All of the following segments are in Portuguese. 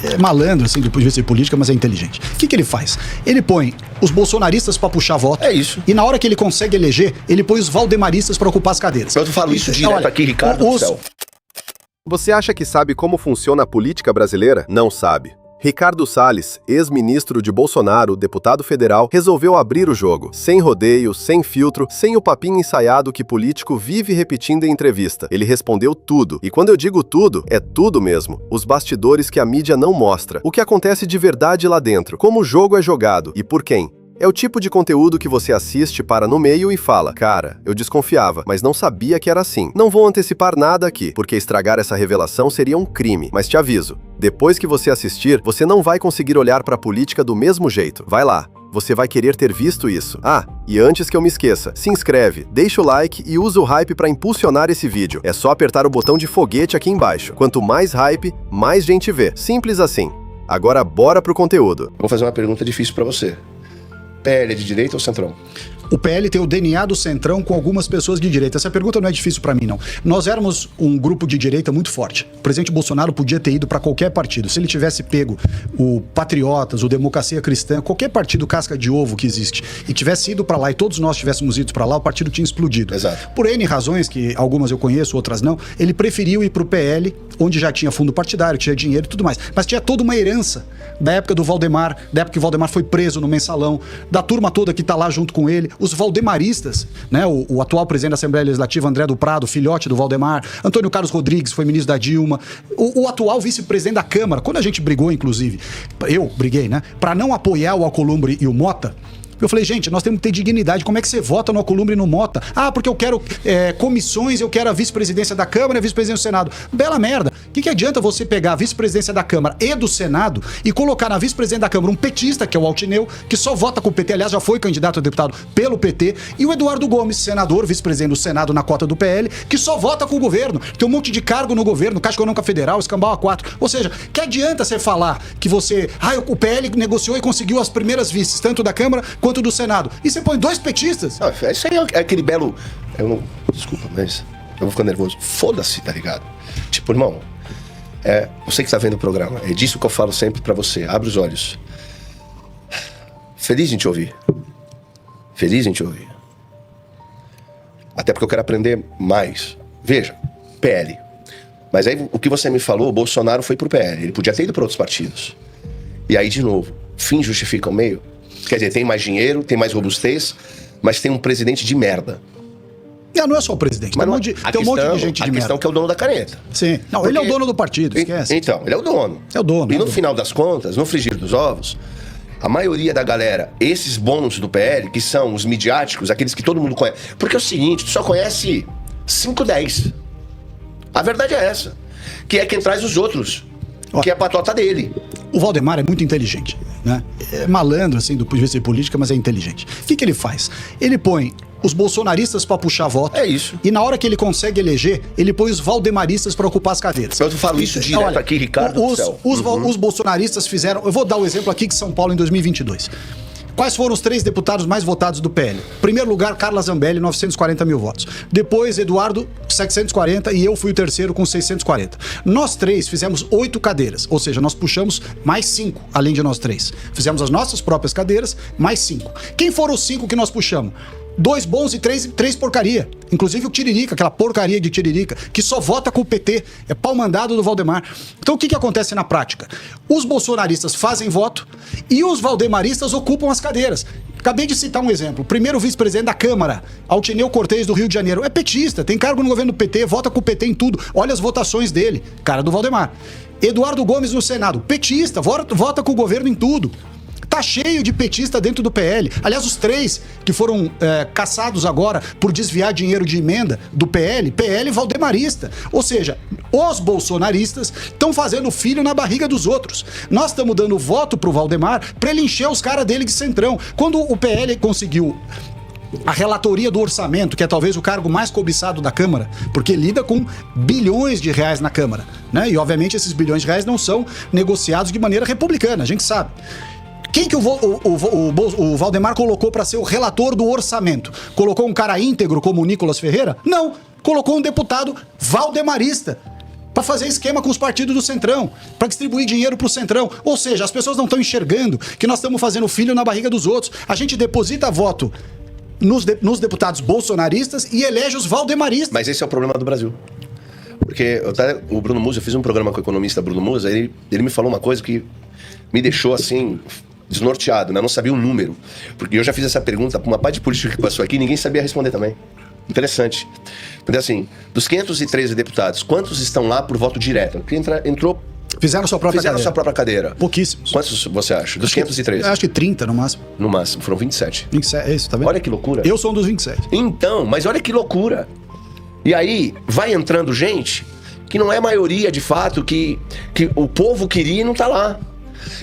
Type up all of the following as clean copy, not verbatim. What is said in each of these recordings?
É malandro, assim, do ponto de vista de política, mas é inteligente. O que ele faz? Ele põe os bolsonaristas pra puxar voto. É isso. E na hora que ele consegue eleger, ele põe os valdemaristas pra ocupar as cadeiras. Eu falo isso direto olha, aqui, Ricardo do céu. Você acha que sabe como funciona a política brasileira? Não sabe. Ricardo Salles, ex-ministro de Bolsonaro, deputado federal, resolveu abrir o jogo. Sem rodeio, sem filtro, sem o papinho ensaiado que político vive repetindo em entrevista. Ele respondeu tudo. E quando eu digo tudo, é tudo mesmo. Os bastidores que a mídia não mostra. O que acontece de verdade lá dentro. Como o jogo é jogado e por quem. É o tipo de conteúdo que você assiste, para no meio e fala: cara, eu desconfiava, mas não sabia que era assim. Não vou antecipar nada aqui, porque estragar essa revelação seria um crime. Mas te aviso, depois que você assistir, você não vai conseguir olhar para a política do mesmo jeito. Vai lá, você vai querer ter visto isso. Ah, e antes que eu me esqueça, se inscreve, deixa o like e usa o hype para impulsionar esse vídeo. É só apertar o botão de foguete aqui embaixo. Quanto mais hype, mais gente vê. Simples assim. Agora bora pro conteúdo. Vou fazer uma pergunta difícil para você. PL é de direita ou centrão? O PL tem o DNA do centrão com algumas pessoas de direita. Essa pergunta não é difícil pra mim, não. Nós éramos um grupo de direita muito forte. O presidente Bolsonaro podia ter ido pra qualquer partido. Se ele tivesse pego o Patriotas, o Democracia Cristã, qualquer partido casca de ovo que existe, e tivesse ido pra lá e todos nós tivéssemos ido pra lá, o partido tinha explodido. Exato. Por N razões, que algumas eu conheço, outras não, ele preferiu ir pro PL, onde já tinha fundo partidário, tinha dinheiro e tudo mais. Mas tinha toda uma herança da época do Valdemar, da época que o Valdemar foi preso no Mensalão, da turma toda que tá lá junto com ele, os valdemaristas, né? O atual presidente da Assembleia Legislativa, André do Prado, filhote do Valdemar, Antônio Carlos Rodrigues, foi ministro da Dilma, o atual vice-presidente da Câmara, quando a gente brigou, inclusive, eu briguei, né? Pra não apoiar o Alcolumbre e o Mota, eu falei, gente, nós temos que ter dignidade. Como é que você vota no Alcolumbre e no Mota? Ah, porque eu quero comissões, eu quero a vice-presidência da Câmara e a vice-presidência do Senado. Bela merda. O que adianta você pegar a vice-presidência da Câmara e do Senado e colocar na vice-presidência da Câmara um petista, que é o Altineu, que só vota com o PT, aliás, já foi candidato a deputado pelo PT, e o Eduardo Gomes, senador, vice-presidente do Senado na cota do PL, que só vota com o governo. Tem um monte de cargo no governo, Caixa Econômica Federal, Escambau A4. Ou seja, que adianta você falar que você... o PL negociou e conseguiu as primeiras vices, tanto da Câmara quanto do Senado. E você põe dois petistas? Não, isso aí é aquele belo... Desculpa, mas eu vou ficar nervoso. Foda-se, tá ligado? Tipo, irmão... você que tá vendo o programa, é disso que eu falo sempre pra você. Abre os olhos. Feliz em te ouvir. Feliz em te ouvir. Até porque eu quero aprender mais. Veja, PL. Mas aí o que você me falou, o Bolsonaro foi pro PL. Ele podia ter ido pra outros partidos. E aí, de novo, fim justifica o meio. Quer dizer, tem mais dinheiro, tem mais robustez, mas tem um presidente de merda. Não é só o presidente, tem um monte de gente de merda. A questão é que é o dono da caneta. Sim. Não, ele é o dono do partido, esquece. Então, ele é o dono. É o dono. E no final das contas, no frigir dos ovos, a maioria da galera, esses bons do PL, que são os midiáticos, aqueles que todo mundo conhece. Porque é o seguinte, tu só conhece 5, 10. A verdade é essa. Que é quem traz os outros. Que é a patota dele. O Valdemar é muito inteligente, né? É malandro, assim, do ponto de vista de política, mas é inteligente. O que ele faz? Ele põe os bolsonaristas pra puxar voto. É isso. E na hora que ele consegue eleger, ele põe os valdemaristas pra ocupar as cadeiras. Eu falo isso direto aqui, Ricardo do céu. Os bolsonaristas fizeram... Eu vou dar o exemplo aqui de São Paulo em 2022. Quais foram os 3 deputados mais votados do PL? Primeiro lugar, Carla Zambelli, 940 mil votos. Depois, Eduardo, 740, e eu fui o terceiro com 640. Nós 3 fizemos 8 cadeiras, ou seja, nós puxamos mais 5, além de nós 3. Fizemos as nossas próprias cadeiras, mais 5. Quem foram os 5 que nós puxamos? 2 bons e 3 porcaria. Inclusive o Tiririca, aquela porcaria de Tiririca, que só vota com o PT. É pau mandado do Valdemar. Então o que acontece na prática? Os bolsonaristas fazem voto e os valdemaristas ocupam as cadeiras. Acabei de citar um exemplo. Primeiro vice-presidente da Câmara, Altineu Cortez, do Rio de Janeiro. É petista, tem cargo no governo do PT, vota com o PT em tudo. Olha as votações dele, cara do Valdemar. Eduardo Gomes no Senado, petista, vota com o governo em tudo. Tá cheio de petista dentro do PL. Aliás, os 3 que foram caçados agora por desviar dinheiro de emenda do PL valdemarista. Ou seja, os bolsonaristas estão fazendo filho na barriga dos outros. Nós estamos dando voto pro Valdemar pra ele encher os caras dele de centrão. Quando o PL conseguiu a relatoria do orçamento, que é talvez o cargo mais cobiçado da Câmara, porque lida com bilhões de reais na Câmara, né? E obviamente esses bilhões de reais não são negociados de maneira republicana, a gente sabe. Quem que o Valdemar colocou para ser o relator do orçamento? Colocou um cara íntegro como o Nicolas Ferreira? Não. Colocou um deputado valdemarista. para fazer esquema com os partidos do Centrão, para distribuir dinheiro pro Centrão. Ou seja, as pessoas não estão enxergando que nós estamos fazendo filho na barriga dos outros. A gente deposita voto nos deputados bolsonaristas e elege os valdemaristas. Mas esse é o problema do Brasil. Porque o Bruno Musa, eu fiz um programa com o economista Bruno Musa, ele me falou uma coisa que me deixou assim, desnorteado, né? Eu não sabia o número. Porque eu já fiz essa pergunta para uma parte de política que passou aqui e ninguém sabia responder também. Interessante. Porque assim, dos 513 deputados, quantos estão lá por voto direto? Porque entrou... Fizeram sua própria cadeira. Pouquíssimos. Quantos você acha? Dos 513? Acho que 30 no máximo. No máximo, foram 27. 27, é isso, tá vendo? Olha que loucura. Eu sou um dos 27. Então, mas olha que loucura. E aí, vai entrando gente que não é maioria de fato, que o povo queria e não tá lá.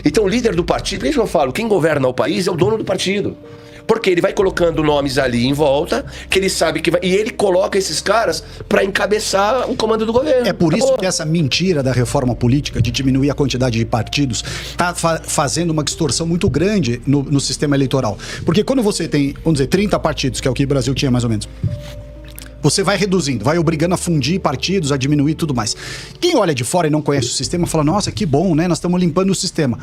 Então, o líder do partido, por isso eu falo, quem governa o país é o dono do partido. Porque ele vai colocando nomes ali em volta, que ele sabe que vai... E ele coloca esses caras pra encabeçar o comando do governo. É por isso que essa mentira da reforma política, de diminuir a quantidade de partidos, tá fazendo uma distorção muito grande no sistema eleitoral. Porque quando você tem, vamos dizer, 30 partidos, que é o que o Brasil tinha mais ou menos, você vai reduzindo, vai obrigando a fundir partidos, a diminuir tudo mais. Quem olha de fora e não conhece o sistema, fala, nossa, que bom, né? Nós estamos limpando o sistema.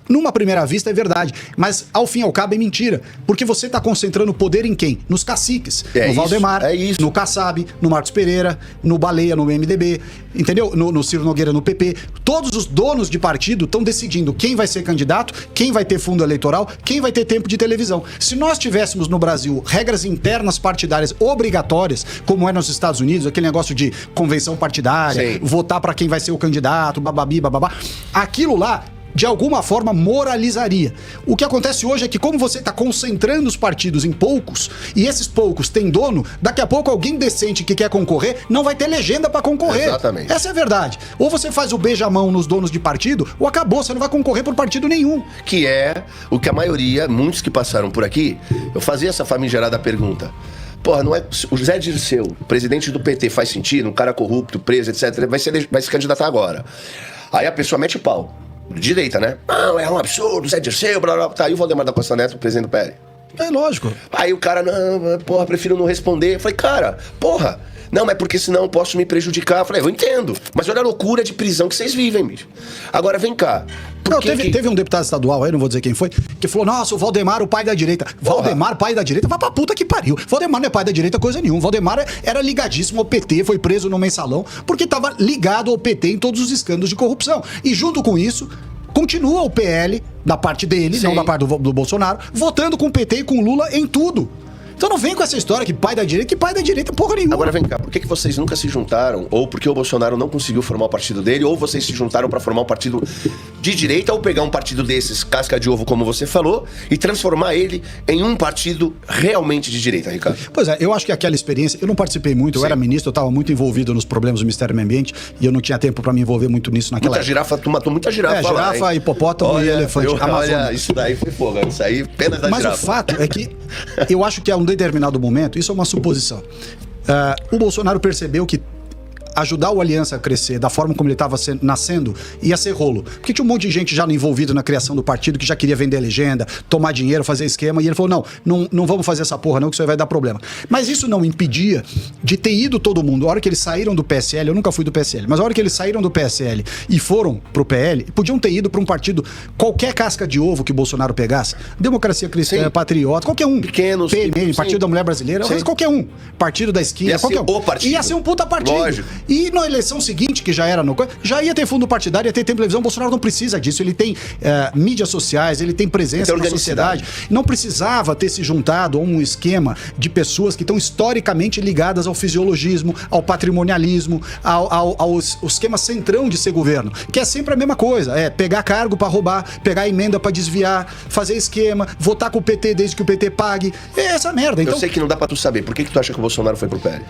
Numa primeira vista é verdade, mas ao fim e ao cabo é mentira, porque você está concentrando poder em quem? Nos caciques, no Valdemar, no Kassab, no Marcos Pereira, no Baleia, no MDB, entendeu? No Ciro Nogueira, no PP. Todos os donos de partido estão decidindo quem vai ser candidato, quem vai ter fundo eleitoral, quem vai ter tempo de televisão. Se nós tivéssemos no Brasil regras internas partidárias obrigatórias, como é nos Estados Unidos, aquele negócio de convenção partidária, votar para quem vai ser o candidato, bababi, bababá, aquilo lá de alguma forma moralizaria. O que acontece hoje é que, como você está concentrando os partidos em poucos, e esses poucos têm dono, daqui a pouco alguém decente que quer concorrer não vai ter legenda para concorrer. Exatamente. Essa é a verdade. Ou você faz o beijamão nos donos de partido, ou acabou, você não vai concorrer por partido nenhum. Que é o que a maioria, muitos que passaram por aqui, eu fazia essa famigerada pergunta. Porra, não é... O Zé Dirceu, presidente do PT, faz sentido? Um cara corrupto, preso, etc., vai se candidatar agora. Aí a pessoa mete o pau. Direita, né? Não, é um absurdo, Zé Dirceu, blá blá blá. Tá aí o Valdemar da Costa Neto, o presidente do PL. É lógico. Aí o cara, não, porra, prefiro não responder. Eu falei, cara, porra, não, mas porque senão eu posso me prejudicar. Eu falei, eu entendo, mas olha a loucura de prisão que vocês vivem, bicho. Agora vem cá. Não, teve um deputado estadual aí, não vou dizer quem foi, que falou, nossa, o Valdemar, o pai da direita. Porra. Valdemar, pai da direita, vai pra puta que pariu. Valdemar não é pai da direita coisa nenhuma. Valdemar era ligadíssimo ao PT, foi preso no mensalão, porque tava ligado ao PT em todos os escândalos de corrupção. E junto com isso, continua o PL, da parte dele, não da parte do Bolsonaro, votando com o PT e com o Lula em tudo. Então não vem com essa história que pai da direita porra nenhuma. Agora vem cá, por que vocês nunca se juntaram? Ou porque o Bolsonaro não conseguiu formar o partido dele? Ou vocês se juntaram pra formar um partido de direita? Ou pegar um partido desses, casca de ovo, como você falou, e transformar ele em um partido realmente de direita, Ricardo? Pois é, eu acho que aquela experiência, eu não participei muito, eu era ministro, eu estava muito envolvido nos problemas do Ministério do Meio Ambiente e eu não tinha tempo pra me envolver muito nisso naquela época. Girafa, tu matou muita girafa lá, girafa, hipopótamo e elefante. Olha, isso daí foi fogo, isso aí apenas da Mas girafa. o fato é que eu acho que a um determinado momento, isso é uma suposição, o Bolsonaro percebeu que ajudar o Aliança a crescer da forma como ele estava nascendo ia ser rolo. Porque tinha um monte de gente já envolvido na criação do partido que já queria vender legenda, tomar dinheiro, fazer esquema, e ele falou, não vamos fazer essa porra não, que isso aí vai dar problema. Mas isso não impedia de ter ido todo mundo. A hora que eles saíram do PSL, eu nunca fui do PSL, mas a hora que eles saíram do PSL e foram pro PL, podiam ter ido para um partido, qualquer casca de ovo que o Bolsonaro pegasse, Democracia Cristã, Patriota, qualquer um. Pequenos. PMN, Partido da Mulher Brasileira, qualquer um. Partido da Esquina, qualquer um. Ia ser um puta partido. Lógico. E na eleição seguinte, que já era já ia ter fundo partidário, ia ter televisão. Bolsonaro não precisa disso. Ele tem mídias sociais, ele tem presença na sociedade. Não precisava ter se juntado a um esquema de pessoas que estão historicamente ligadas ao fisiologismo, ao patrimonialismo, ao esquema centrão de ser governo, que é sempre a mesma coisa. É pegar cargo pra roubar, pegar emenda pra desviar, fazer esquema, votar com o PT desde que o PT pague. É essa merda. Então, eu sei que não dá pra tu saber. Por que tu acha que o Bolsonaro foi pro PL?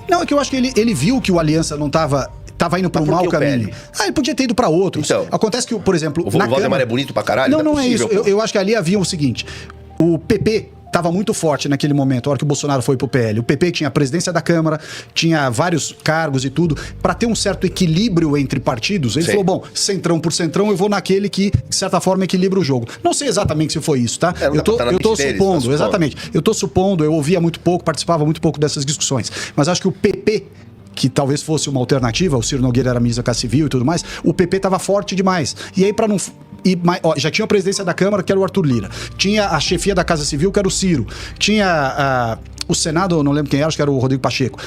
Não, é que eu acho que ele viu que o Aliança não tava indo para um mau caminho. Ele podia ter ido para outros. Então, acontece que, por exemplo, o Valdemar é bonito pra caralho? Não é isso. Eu acho que ali havia o seguinte, o PP estava muito forte naquele momento, a hora que o Bolsonaro foi pro PL. O PP tinha a presidência da Câmara, tinha vários cargos e tudo. Para ter um certo equilíbrio entre partidos, ele falou, bom, centrão por centrão, eu vou naquele que, de certa forma, equilibra o jogo. Não sei exatamente se foi isso, tá? Eu tô supondo, exatamente. Eu tô supondo, eu ouvia muito pouco, participava muito pouco dessas discussões. Mas acho que o PP que talvez fosse uma alternativa, o Ciro Nogueira era ministro da Casa Civil e tudo mais, o PP estava forte demais. E aí, para não... já tinha a presidência da Câmara, que era o Arthur Lira. Tinha a chefia da Casa Civil, que era o Ciro. Tinha o Senado, eu não lembro quem era, acho que era o Rodrigo Pacheco.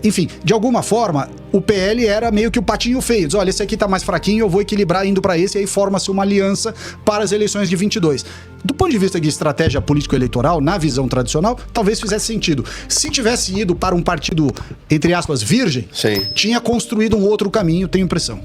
Enfim, de alguma forma, o PL era meio que o patinho feio. Diz, olha, esse aqui tá mais fraquinho, eu vou equilibrar indo para esse, e aí forma-se uma aliança para as eleições de 22. Do ponto de vista de estratégia político-eleitoral, na visão tradicional, talvez fizesse sentido. Se tivesse ido para um partido, entre aspas, virgem, Sim. tinha construído um outro caminho, tenho impressão.